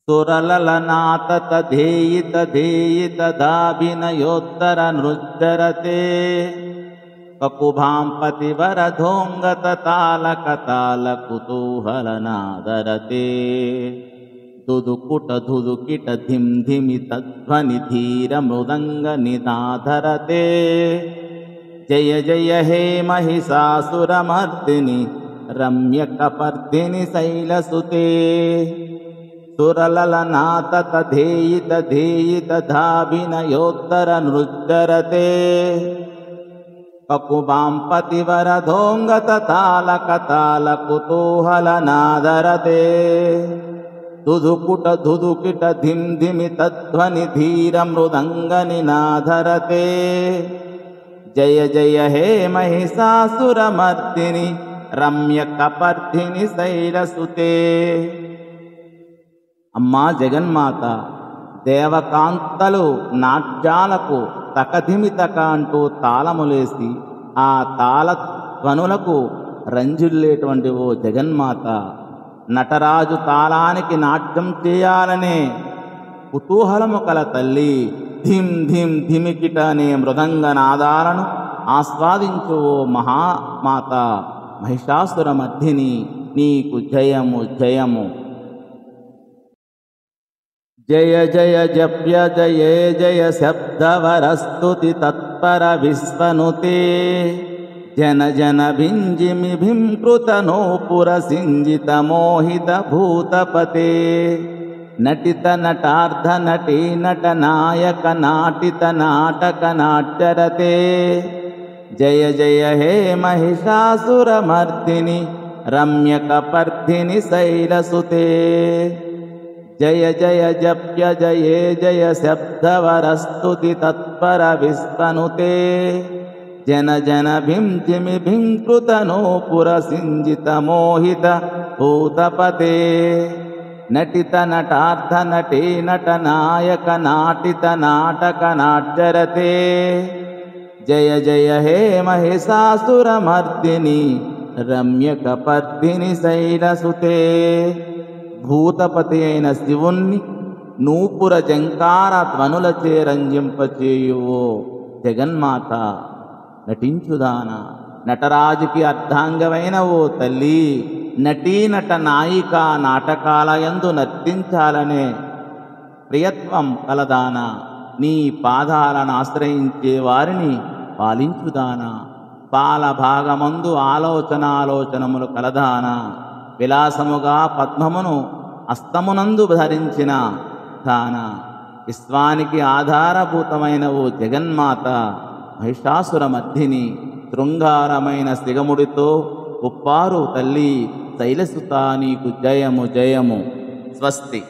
సురలలనాథ తధేయి తధేయి తదాభినయోత్తర నృజ్జరతే కకుభాం పతివరధోంగత తాళక తాళ కుతూహలనాదరతే దుదుకుట దుదుకిట ధిం ధిమి తధ్వని ధీర మృదంగ నినాధరతే జయ జయ హే మహిషాసురమర్దిని రమ్యకపర్దిని శైలసుతే సురలలనాథ తధేయి తధేయి తదాభినయోత్తర నృజ్జరతే కకుభాం పతివరధోంగత తాళక తాళ కుతూహలనాదరతే దుదుకుట దుదుకిట ధిం ధిమి తధ్వని ధీర మృదంగ నినాధరతే జయ జయ హే మహిషాసురమర్దిని రమ్యకపర్దిని శైలసుతే. అమ్మా జగన్మాత, దేవకాంతలు నాట్యాలకు తకధిమితక అంటూ తాళములేసి ఆ తాళధ్వనులకు రంజిల్లేటువంటి ఓ జగన్మాత, నటరాజు తాళానికి నాట్యం చేయాలనే కుతూహలము కల తల్లి, ధిం ధిం ధిమికిట అనే మృదంగ నాదాలను ఆస్వాదించు ఓ మహామాత మహిషాసురమర్దిని, నీకు జయము జయము. జయ జయ జప్య జయే జయ శబ్దవరస్తుతి తత్పర విశ్వనుతే జన జన భింజిమి భింకృత నోపుర సింజిత మోహిత భూతపతే నటిత నటార్ధ నటీ నట నాయక నాటిత నాటక నాట్యరతే జయ జయ హే మహిషాసురమర్దిని రమ్యకపర్దిని శైలసుతే జయ జయ జప్య జయే జయ శబ్దవరస్తుతి తత్పర విశ్వనుతే జన జన భింజిమి భింకృత నోపుర సింజిత మోహిత భూతపతే నటిత నటార్ధ నటీ నట నాయక నాటిత నాటక నాట్యరతే జయ జయ హే మహిషాసురమర్దిని రమ్యకపర్దిని శైలసుతే. భూతపతి అయిన శివుణ్ణి నూపుర జంకార ధ్వనులచే రంజింపచేయువో జగన్మాత, నటించుదాన నటరాజుకి అర్ధాంగమైన ఓ తల్లి, నటీనట నాయిక నాటకాలయందు నర్తించాలనే ప్రియత్వం కలదాన, నీ పాదాలను ఆశ్రయించే వారిని పాలించుదానా, పాలభాగమందు ఆలోచనాలోచనములు కలదానా, విలాసముగా పద్మమును అస్తమునందు ధరించిన దాన, విశ్వానికి ఆధారభూతమైన ఓ జగన్మాత మహిషాసురమర్దిని, శృంగారమైన సిగముడితో ఉప్పారు తల్లి శైలసుత, నీకు జయము జయము. స్వస్తి.